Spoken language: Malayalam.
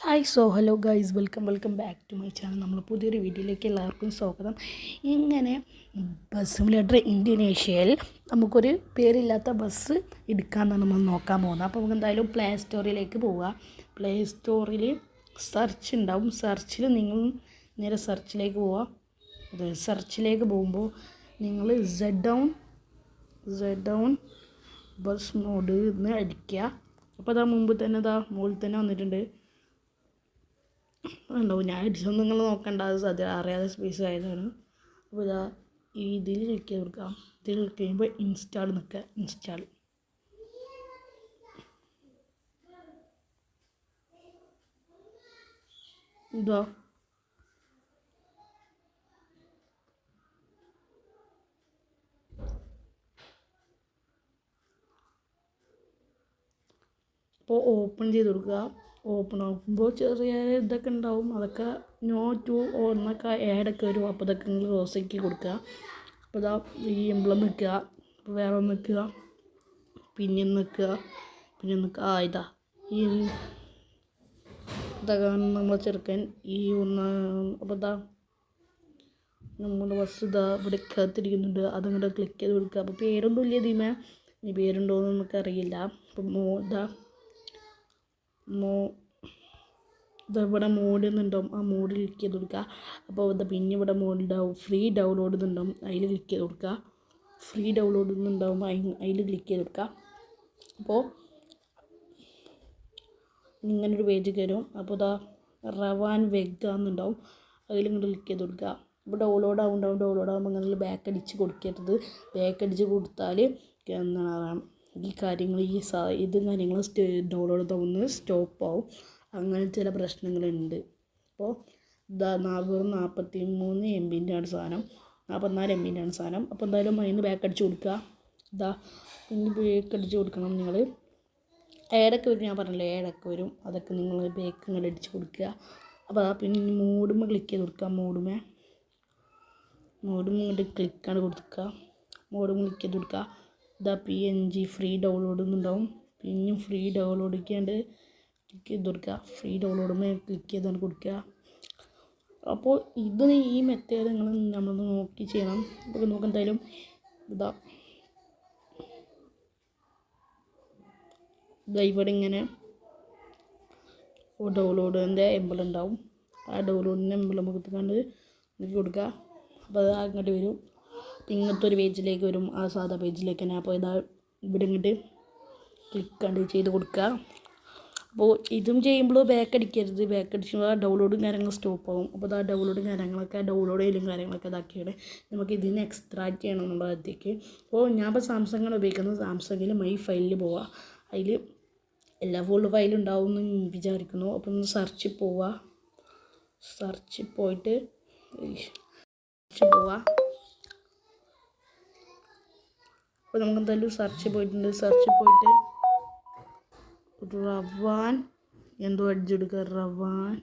Hi hello guys welcome back to my channel. നമ്മൾ പുതിയൊരു വീഡിയോയിലേക്ക് എല്ലാവർക്കും സ്വാഗതം. ഇങ്ങനെ ബസ് സിമുലേറ്റർ ഇന്തോനേഷ്യയിൽ നമുക്കൊരു പേരില്ലാത്ത ബസ് എടുക്കാമെന്നാണ് നമ്മൾ നോക്കാൻ പോകുന്നത്. അപ്പോൾ നമുക്ക് എന്തായാലും പ്ലേ സ്റ്റോറിലേക്ക് പോവുക. പ്ലേ സ്റ്റോറിൽ സെർച്ച് ഉണ്ടാവും. സെർച്ചിൽ നിങ്ങൾ നേരെ സെർച്ചിലേക്ക് പോവുക. അത് സെർച്ചിലേക്ക് പോകുമ്പോൾ നിങ്ങൾ സെഡ് ഡൗൺ ബസ് മോഡ് എന്ന് അടിക്കുക. അപ്പോൾ അതാ മുമ്പ് തന്നെ മുകളിൽ തന്നെ വന്നിട്ടുണ്ട് ഉണ്ടാവും. ഞാൻ അടിച്ചൊന്നും നിങ്ങൾ നോക്കേണ്ട, അത് അറിയാതെ സ്പേസ് ആയതാണ്. അപ്പോൾ ഇതാ ഇതിൽ ക്ലിക്ക് ചെയ്ത് കൊടുക്കാം. ഇതിൽ ക്ലിക്ക് ചെയ്യുമ്പോൾ ഇൻസ്റ്റാൾ നിൽക്കുക. ഇൻസ്റ്റാൾ ഇതാ അപ്പോൾ ഓപ്പൺ ചെയ്ത് കൊടുക്കുക. ഓപ്പൺ ആക്കുമ്പോൾ ചെറിയ ഇതൊക്കെ ഉണ്ടാവും. അതൊക്കെ നോ ടു എന്നൊക്കെ ആഡൊക്കെ വരും. അപ്പോൾ ഇതൊക്കെ നിങ്ങൾ ക്ലോസാക്കി കൊടുക്കുക. അപ്പോൾ ഇതാ ഈ എംബ്ലം നിൽക്കുക. അപ്പോൾ വേറെ ഒന്ന് നിൽക്കുക. പിന്നെ നിൽക്കുക ഇതാ ഈ ഇതൊക്കെ നമ്മളെ ചെറുക്കൻ ഈ ഒന്ന്. അപ്പോൾ ഇതാ നമ്മുടെ ബസ് ഇവിടെ കാത്തിരിക്കുന്നുണ്ട്. അതങ്ങോട്ട് ക്ലിക്ക് ചെയ്ത് കൊടുക്കുക. അപ്പോൾ പേരൊന്നും ഇല്ല ഇതിമേ. ഇനി പേരുണ്ടോയെന്ന് നമുക്കറിയില്ല. അപ്പോൾ ഇവിടെ മോഡ് എന്നുണ്ടാവും. ആ മോഡ് ക്ലിക്ക് ചെയ്ത് കൊടുക്കുക. അപ്പോൾ പിന്നെ ഇവിടെ മോഡുണ്ടാവും. ഫ്രീ ഡൗൺലോഡ് എന്നുണ്ടാവും. അതിൽ ക്ലിക്ക് ചെയ്ത് കൊടുക്കുക. ഫ്രീ ഡൗൺലോഡ് എന്നുണ്ടാവും. അതിൽ ക്ലിക്ക് ചെയ്ത് കൊടുക്കുക. അപ്പോൾ ഇങ്ങനൊരു പേജ് കയറും. അപ്പോൾ റവാൻ വെഗ എന്നുണ്ടാവും. അതിൽ ഇങ്ങോട്ട് ക്ലിക്ക് ചെയ്ത് കൊടുക്കുക. അപ്പോൾ ഡൗൺലോഡ് ആകുമ്പോൾ ഇങ്ങനെ ബാക്ക് അടിച്ച് കൊടുക്കരുത്. ബാക്ക് അടിച്ച് കൊടുത്താൽ എന്താണ് ഈ കാര്യങ്ങൾ കാര്യങ്ങൾ ഡൗൺലോഡ് ആവുന്നത് സ്റ്റോപ്പ് ആവും. അങ്ങനെ ചില പ്രശ്നങ്ങളുണ്ട്. അപ്പോൾ വെറും 43 MB ആണ് സാധനം. 44 MB ആണ് സാധനം. അപ്പോൾ എന്തായാലും അതിന് ബാക്ക് അടിച്ച് കൊടുക്കുക. പിന്നെ ബാക്ക് അടിച്ച് കൊടുക്കണം നിങ്ങൾ. ഏടൊക്കെ വരും, ഞാൻ പറഞ്ഞില്ലേ ഏടൊക്കെ വരും. അതൊക്കെ നിങ്ങൾ ബാക്ക് ഇങ്ങനെ അടിച്ച് കൊടുക്കുക. അപ്പോൾ പിന്നെ മോഡുമ്മ ക്ലിക്ക് ചെയ്ത് കൊടുക്കുക. മോഡുമ്മ ഇങ്ങോട്ട് ക്ലിക്കാണ് കൊടുക്കുക. ക്ലിക്ക് ചെയ്ത് കൊടുക്കുക. PNG ഫ്രീ ഡൗൺലോഡ് എന്നുണ്ടാവും. പിന്നെയും ഫ്രീ ഡൗൺലോഡ് ക്ലിക്ക് ചെയ്ത് കൊടുക്കുക. ഫ്രീ ഡൗൺലോഡ് ക്ലിക്ക് ചെയ്താണ് കൊടുക്കുക. അപ്പോൾ ഈ മെത്തേഡ് നമ്മളൊന്ന് നോക്കി ചെയ്യണം. അപ്പോൾ നമുക്ക് എന്തായാലും ഇവിടെ ഇങ്ങനെ ഡൗൺലോഡിൻ്റെ എംബിൾ ഉണ്ടാവും. ആ ഡൗൺലോഡിൻ്റെ എംബിൾ നമുക്ക് എടുത്തുകൊണ്ട് നോക്കി കൊടുക്കുക. അപ്പോൾ അത് അങ്ങോട്ട് വരും. ഇങ്ങനത്തെ ഒരു പേജിലേക്ക് വരും. ആ സാധാ പേജിലേക്ക് തന്നെ. അപ്പോൾ ഇവിടെ ഇങ്ങോട്ട് ക്ലിക്ക് ചെയ്ത് കൊടുക്കുക. അപ്പോൾ ഇതും ചെയ്യുമ്പോൾ ബാക്ക് അടിക്കരുത്. ബാക്ക് അടിക്കുമ്പോൾ ആ ഡൗൺലോഡും കാര്യങ്ങളും സ്റ്റോപ്പ് ആകും. അപ്പോൾ ഡൗൺലോഡും ഡൗൺലോഡ് ചെയ്യലും കാര്യങ്ങളൊക്കെ ഇതാക്കിയാണ് നമുക്ക് ഇതിന് എക്സ്ട്രാക്ട് ചെയ്യണം എന്നുള്ളതിലേക്ക്. അപ്പോൾ ഞാനിപ്പോൾ സാംസങ്ങാണ് ഉപയോഗിക്കുന്നത്. സാംസങ്ങിൽ മൈ ഫയലിൽ പോവുക. അതിൽ എല്ലാ ഫുൾ ഫയലും ഉണ്ടാവും എന്ന് വിചാരിക്കുന്നു. അപ്പോൾ ഒന്ന് സെർച്ചിൽ പോവുക. സെർച്ചിൽ പോയിട്ട് അപ്പോൾ നമുക്ക് എന്തായാലും സെർച്ചിൽ പോയിട്ടുണ്ട്. സെർച്ചിൽ പോയിട്ട് റവാൻ എന്തോ അടിച്ചെടുക്കുക. റവാൻ